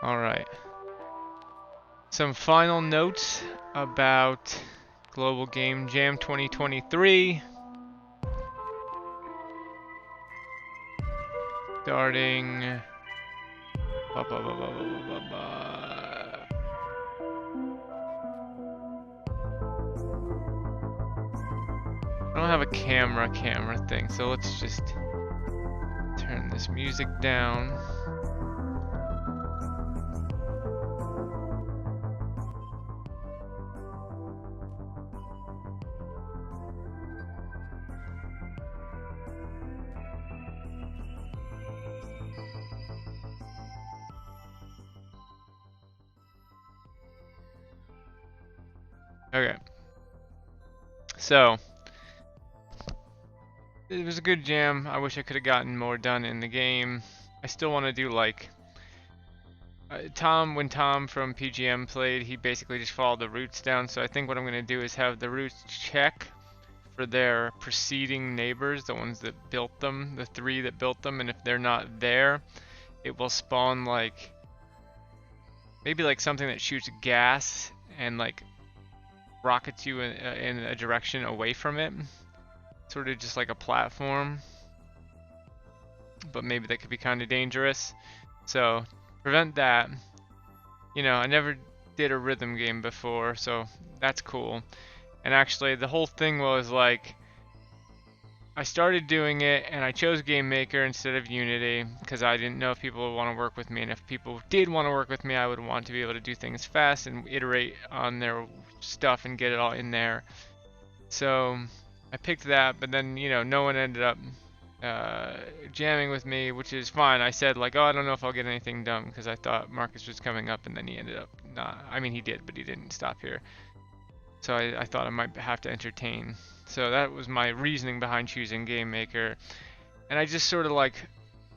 Alright. Some final notes about Global Game Jam 2023. Starting... I don't have a camera thing, so let's just turn this music down. Okay. So, it was a good jam. I wish I could have gotten more done in the game. I still want to do like when Tom from PGM played, he basically just followed the roots down. So I think what I'm going to do is have the roots check for their preceding neighbors, the ones that built them, the 3 that built them, and if they're not there, it will spawn like maybe like something that shoots gas and like rockets you in a direction away from it. Sort of just like a platform, but maybe that could be kind of dangerous. So prevent that. You know, I never did a rhythm game before, so that's cool. And actually the whole thing was like, I started doing it and I chose Game Maker instead of Unity because I didn't know if people would want to work with me, and if people did want to work with me, I would want to be able to do things fast and iterate on their stuff and get it all in there. So I picked that, but then, you know, no one ended up jamming with me, which is fine. I said like, oh, I don't know if I'll get anything done because I thought Marcus was coming up, and then he ended up not. I mean, he did, but he didn't stop here. So I thought I might have to entertain. So that was my reasoning behind choosing Game Maker. And I just sort of like,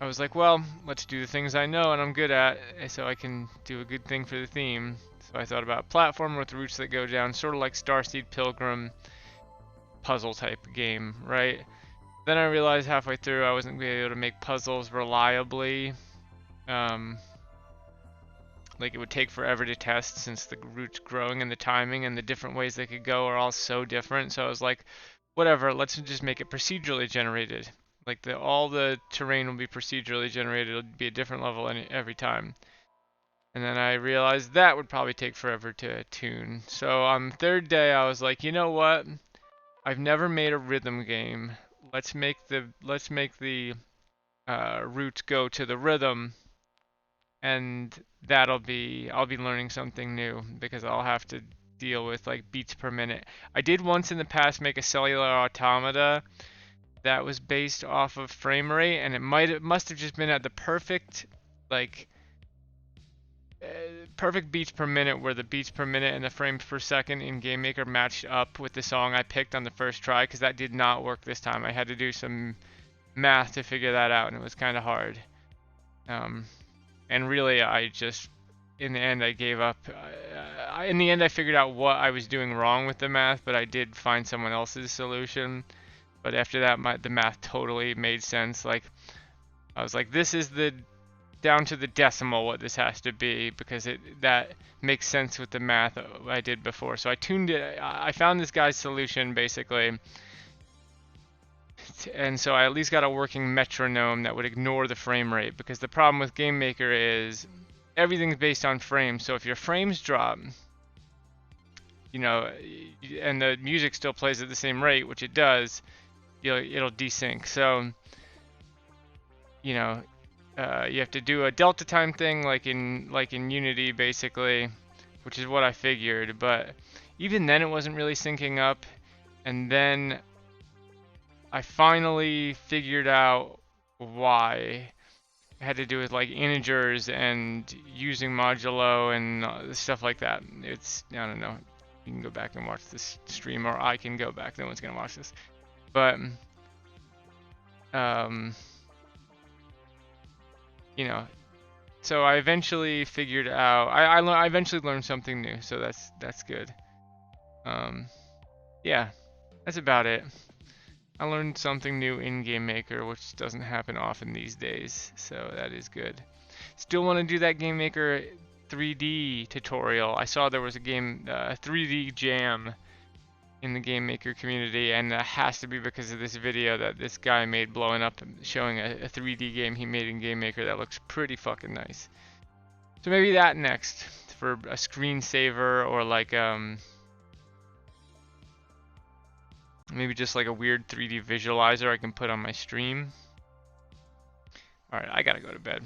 I was like, well, let's do the things I know and I'm good at, so I can do a good thing for the theme. So I thought about platformer with roots that go down, sort of like Starseed Pilgrim puzzle type game, right? Then I realized halfway through I wasn't going to be able to make puzzles reliably. Like it would take forever to test since the root's growing, and the timing and the different ways they could go are all so different. So I was like, whatever, let's just make it procedurally generated. Like all the terrain will be procedurally generated. It'll be a different level every time. And then I realized that would probably take forever to tune. So on the 3rd day I was like, you know what? I've never made a rhythm game. Let's make the roots go to the rhythm, and I'll be learning something new because I'll have to deal with like beats per minute. I did once in the past make a cellular automata that was based off of frame rate, and it must have just been at the perfect like perfect beats per minute, where the beats per minute and the frames per second in Game Maker matched up with the song I picked on the first try, because that did not work this time. I had to do some math to figure that out, and it was kind of hard. And really, I just, in the end, I gave up. In the end, I figured out what I was doing wrong with the math, but I did find someone else's solution. But after that, the math totally made sense. Like, I was like, this is the down to the decimal what this has to be, because that makes sense with the math I did before. So I tuned it. I found this guy's solution basically. And so I at least got a working metronome that would ignore the frame rate, because the problem with Game Maker is everything's based on frames. So if your frames drop, you know, and the music still plays at the same rate, which it does, it'll desync. So, you know, you have to do a delta time thing like in Unity basically, which is what I figured. But even then, it wasn't really syncing up. And then I finally figured out why. It had to do with like integers and using modulo and stuff like that. It's, I don't know. You can go back and watch this stream, or I can go back. No one's gonna watch this. But you know, so I eventually figured out. I eventually learned something new, so that's good. Yeah, that's about it. I learned something new in Game Maker, which doesn't happen often these days, so that is good. Still want to do that Game Maker 3D tutorial. I saw there was a game 3D jam in the Game Maker community, and that has to be because of this video that this guy made blowing up, showing a 3D game he made in Game Maker that looks pretty fucking nice. So maybe that next for a screensaver, or like maybe just like a weird 3D visualizer I can put on my stream. Alright, I gotta go to bed.